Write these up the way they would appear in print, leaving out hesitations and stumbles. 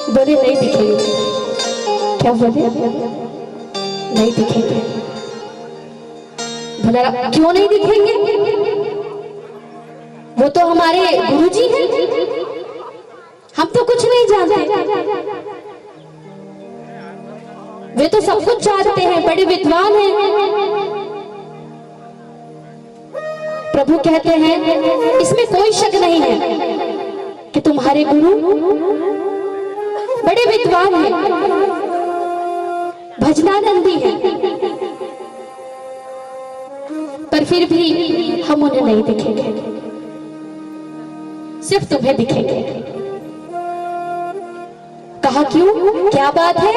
बोले नहीं दिखेंगे। क्या बोले? नहीं दिखेंगे। बोला क्यों नहीं दिखेंगे? वो तो हमारे गुरुजी हैं, हम तो कुछ नहीं जानते। वे तो सब कुछ जानते हैं, बड़े विद्वान हैं। प्रभु कहते हैं इसमें कोई शक नहीं है कि तुम्हारे गुरु बड़े विद्वान हैं, भजनानंदी हैं, पर फिर भी हम उन्हें नहीं दिखेंगे, सिर्फ तुम्हें दिखेंगे। कहा क्यों? क्या बात है?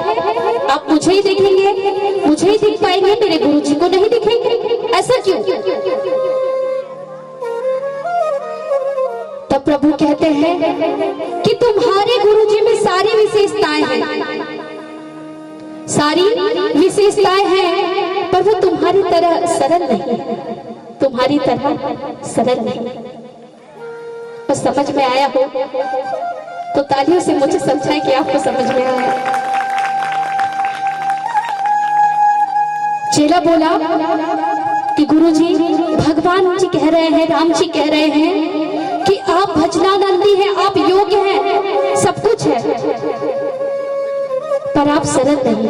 आप मुझे ही देखेंगे, मुझे ही दिख पाएंगे, मेरे गुरुजी को नहीं दिखेंगे, ऐसा क्यों? तब प्रभु कहते हैं कि तुम्हारे गुरुजी में सारी विशेषताएं हैं, सारी विशेषताएं हैं, पर वो तुम्हारी तरह सरल नहीं, तुम्हारी तरह सरल नहीं। तो समझ में आया हो तो तालियों से मुझे समझाएं कि आपको समझ में आया। चेला बोला कि गुरुजी, भगवान जी कह रहे हैं, राम जी कह रहे हैं कि आप भजनानंदी हैं, आप योग्य हैं, सब कुछ है, पर आप सरल नहीं,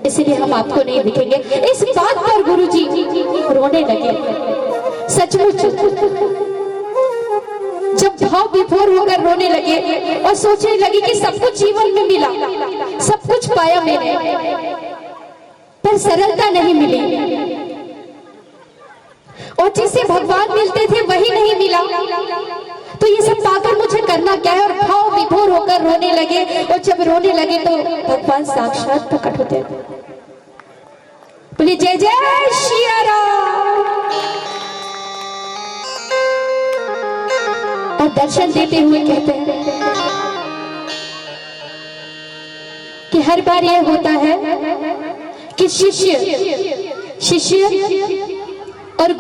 इसलिए हम आपको नहीं दिखेंगे। इस बात पर गुरुजी रोने लगे। सचमुच जब भाव विभोर होकर रोने लगे और सोचने लगे कि सब कुछ जीवन में मिला, सब कुछ पाया मैंने, पर सरलता नहीं मिली, और जिससे भगवान मिलते थे वही नहीं मिला, तो ये सब पाकर मुझे करना क्या है? और भाव विभोर होकर रोने लगे, और जब रोने लगे तो भगवान साक्षात प्रकट होते। बोले जय जय श्री राम। और दर्शन देते हुए कहते हैं कि हर बार यह होता है कि शिष्य और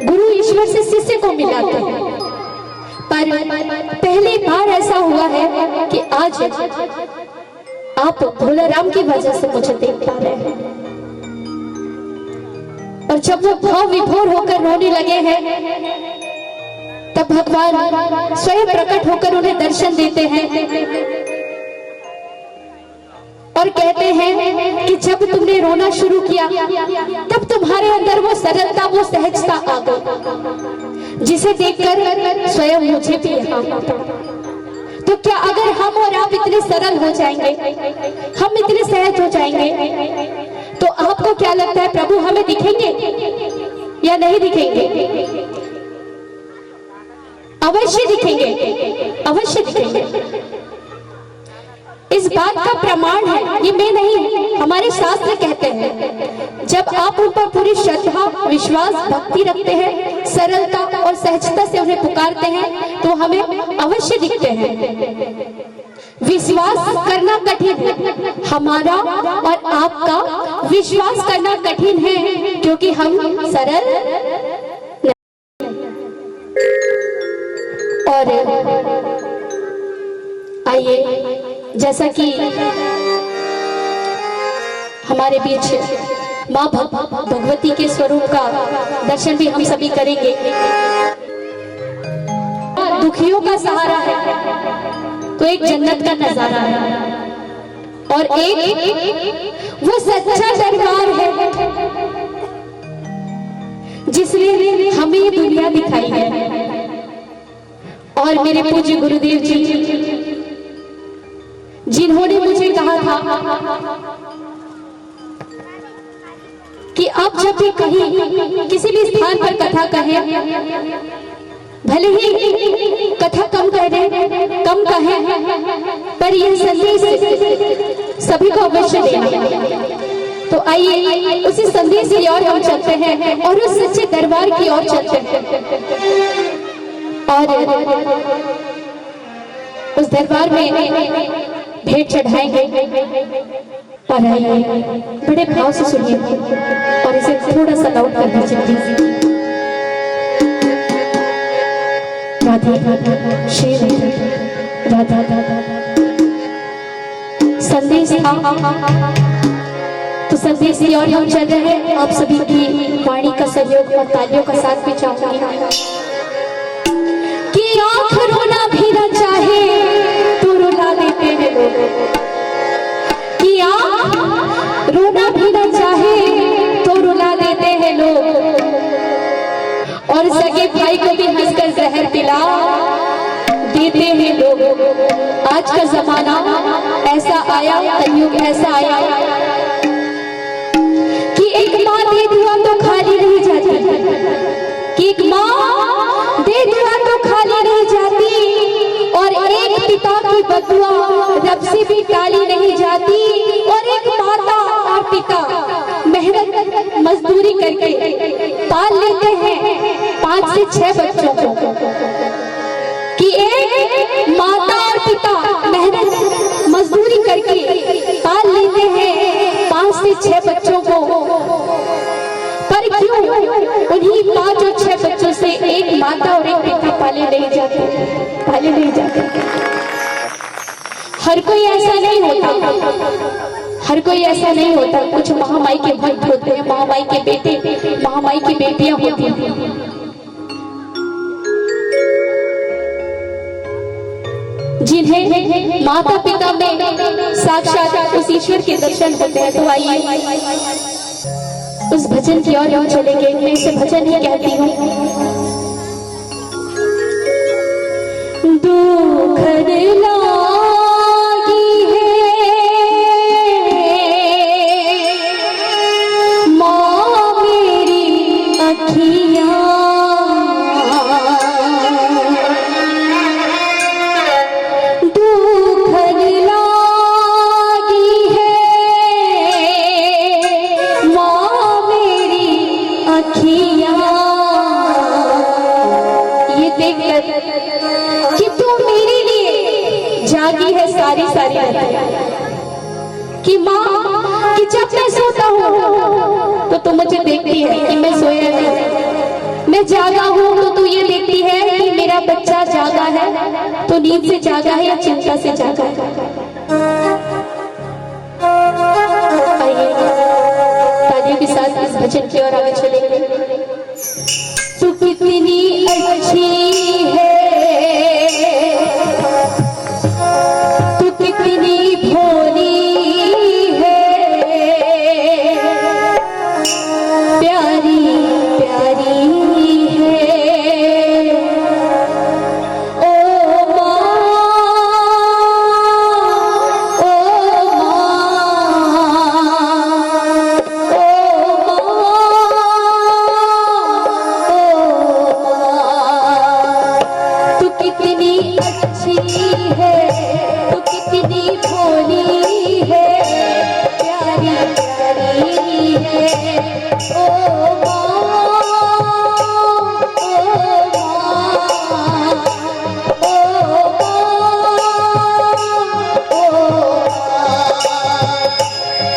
गुरु ईश्वर से शिष्य को मिलाते हैं, पर पहली बार ऐसा हुआ है कि आज आप भोला राम की वजह से मुझे देख पा रहे हैं। और जब वो भाव विभोर होकर रोने लगे हैं, तब भगवान स्वयं प्रकट होकर उन्हें दर्शन देते हैं और कहते हैं कि जब तुमने रोना शुरू किया, तब तुम्हारे अंदर वो सरलता, वो सहजता आ गई, जिसे देखकर स्वयं मुझे भी यहाँ आता। तो क्या अगर हम और आप इतने सरल हो जाएंगे, हम इतने सहज हो जाएंगे, तो आपको क्या लगता है प्रभु हमें दिखेंगे या नहीं दिखेंगे? अवश्य दिखेंगे, अवश्य दिखेंगे। इस बात का प्रमाण है, ये मैं नहीं, हमारे शास्त्र कहते हैं, जब आप उन पर पूरी श्रद्धा, विश्वास, भक्ति रखते हैं, सरलता और सहजता से उन्हें पुकारते हैं, तो हमें अवश्य दिखते हैं। विश्वास करना कठिन है, हमारा और आपका विश्वास करना कठिन है, क्योंकि हम सरल नहीं। और आइए, जैसा कि हमारे बीच माँ भगवती के स्वरूप का दर्शन भी हम सभी करेंगे। दुखियों का सहारा है तो एक जन्नत का नजारा है, और एक वो सच्चा दरबार है जिसने हमें ये दुनिया दिखाई है। और मेरे पूज्य गुरुदेव जी, जिन्होंने मुझे कहा था कि आप जब भी कहीं किसी भी स्थान पर कथा कहें, भले ही कथा कम कहें, पर यह संदेश सभी को अवश्य देना। तो आइए उसी संदेश की ओर हम चलते हैं और उस सच्चे दरबार की ओर चलते हैं, और उस दरबार में भेंट चढ़ाएंगे। और आइए बड़े भाव से सुनिए और इसे थोड़ा सा लाउड कर दीजिए। राधे श्री राधे। था संदेश था। तो संदेश की ओर हम चल रहे हैं। आप सभी की वाणी का सहयोग और तालियों का साथ भी चाहूंगी कि आंख रोना भी न चाहे तो रुला देते हैं लोग, कि आंख रोना भी न चाहे तो रुला देते हैं लोग, और सगे भाई को भी हंसकर जहर पिला देते हैं लोग। आज का जमाना ऐसा आया, कलयुग ऐसा आया कि एक माँ दे दुआ तो खाली नहीं जाती, कि एक माँ दे दुआ तो खाली नहीं जाती, और एक पिता की बदुआ रब से भी टाली नहीं जाती, और एक माता और पिता मेहनत मजदूरी करके पाल लेते हैं 5 से 6 बच्चों को, कि एक माता और पिता मेहनत मजदूरी करके पाल लेते हैं 5 से 6 बच्चों को, पर क्यों उन्हीं 5 और 6 बच्चों से एक माता और एक पिता पाले नहीं जाते। हर कोई ऐसा नहीं होता, हर कोई ऐसा नहीं होता। कुछ महामाई के भक्त होते हैं, महामाई के बेटे, महामाई की बेटियां होती हैं, जिन्हें माता पिता में साक्षात उस ईश्वर के दर्शन होते हैं। तो आइए उस भजन की ओर हम चलेंगे। मैं इसे भजन ही कहती हूँ। दुखद लागी है माँ मेरी अखियाँ, दुखद लागी है माँ मेरी अखियाँ, ये देखकर कि तू मेरे लिए जागी है सारी रात, कि माँ कि जब मैं सोता हूँ तो तू मुझे देखती है कि मैं सोया नहीं, मैं जागा हूँ तो तू ये देखती है कि मेरा बच्चा जागा है, तो नींद से जागा है या चिंता से जागा है। आइए तालियों के साथ इस भजन की ओर आगे चलेंगे। तू कितनी अच्छी है, तू कितनी भोली है, प्यारी प्यारी है, ओ माँ, ओ माँ, तू कितनी अच्छी है, तू कितनी भोली है, प्यारी प्यारी है, ओ माँ,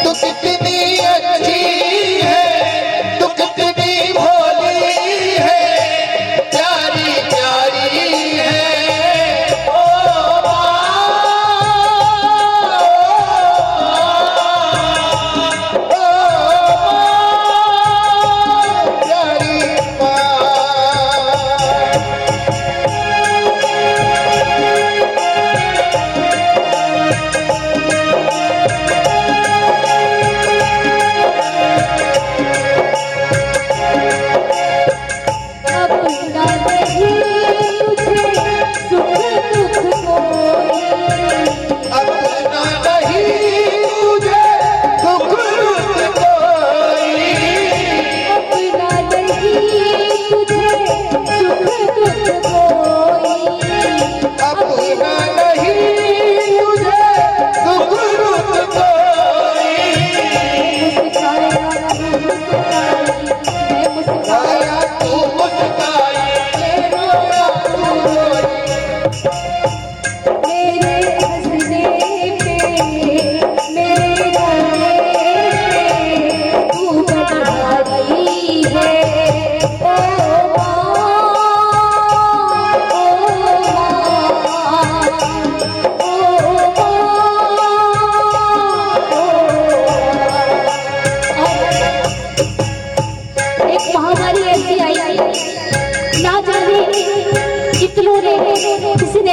तू कितनी अच्छी है, तू कितनी भोली है, प्यारी प्यारी है,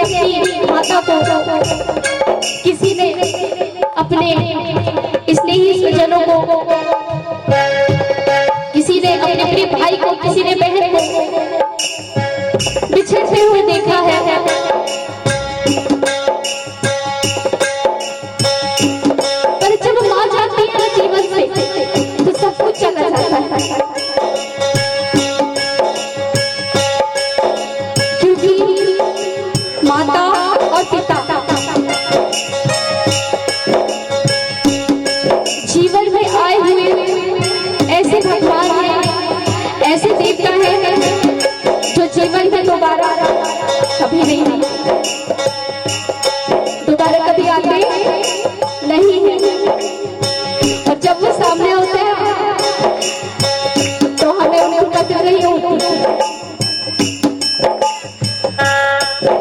अपनी माता को, किसी ने अपने स्नेही स्वजनों को, किसी ने अपने प्रिय भाई को, किसी ने बहन को बिछड़ते हुए देखा है। पर जब माँ जाती है जीवन से तो सब कुछ चला जाता है, क्योंकि माता और पिता जीवन में आए हुए ऐसे भगवान हैं, ऐसे देवता हैं जो जीवन में दोबारा कभी नहीं, दोबारा कभी आते नहीं है। और जब वो सामने होते हैं तो हमें उनको कदर नहीं होती,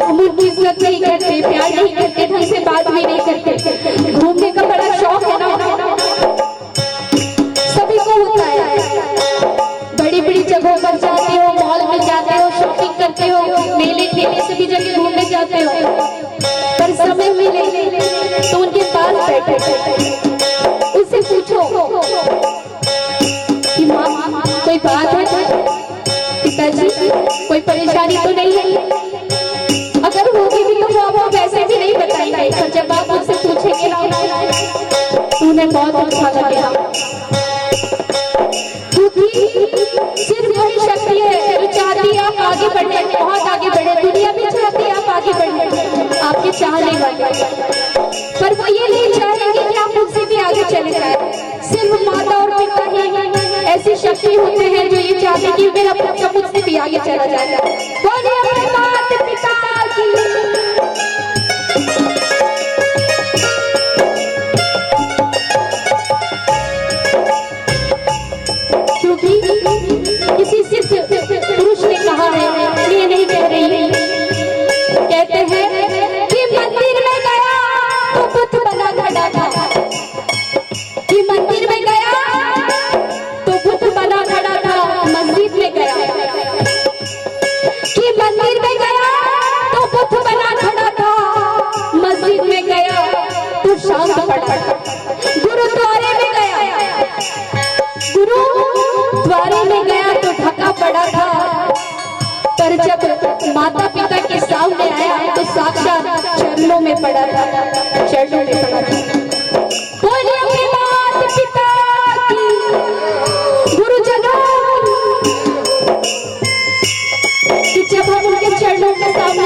हम उनकी इज्जत नहीं करते, प्यार नहीं करते, ढंग से बात भी नहीं करते। घूमने का बड़ा शौक है ना, सभी को होता है। बड़ी बड़ी जगहों पर जाते हो, मॉल में जाते हो, शॉपिंग करते हो, मेले ठेले सभी जगह घूमने जाते हो, पर समय मिले तो उनके पास बैठे उससे पूछो कि माँ कोई बात है, पिताजी कोई परेशानी तो नहीं है। अगर होगी भी तो वो वैसे भी नहीं बताएंगे, पर जब आप उनसे पूछेंगे ना उन्हें बहुत अच्छा लगेगा, क्योंकि सिर्फ वही शक्ति है जो चाहती है आप आगे बढ़े, बहुत आगे बढ़े। दुनिया भी चाहती है आप आगे बढ़े, आपके चाहने वाले, पर वो ये नहीं चाहेंगे कि आप उनसे भी आगे चले जाए। सिर्फ माता और पिता ही ऐसी शक्ति होते हैं जो ये चाहते कि मेरा बच्चा मुझसे भी आगे चला जाए। बोलिए अपने माता पिता की। क्योंकि किसी सिद्ध पुरुष ने कहा है, ये नहीं कह रही, कहते हैं कि मंदिर में गया तो बुद्ध बना खड़ा था, कि मंदिर में गया तो बुद्ध बना खड़ा था, मस्जिद में गया, कि मंदिर में गया तो बुद्ध बना खड़ा था, मस्जिद में गया तो शांत पड़ा, गुरुद्वारे में गया, गुरुद्वारे में गया तो ढका पड़ा था, पर जब माता पिता के सामने आया तो साक्षात चरणों में पड़ा था, चरणों में पड़ा था। बोलिए अपने माता पिता की, गुरुजनों, कि जब हम उनके चरणों के सामने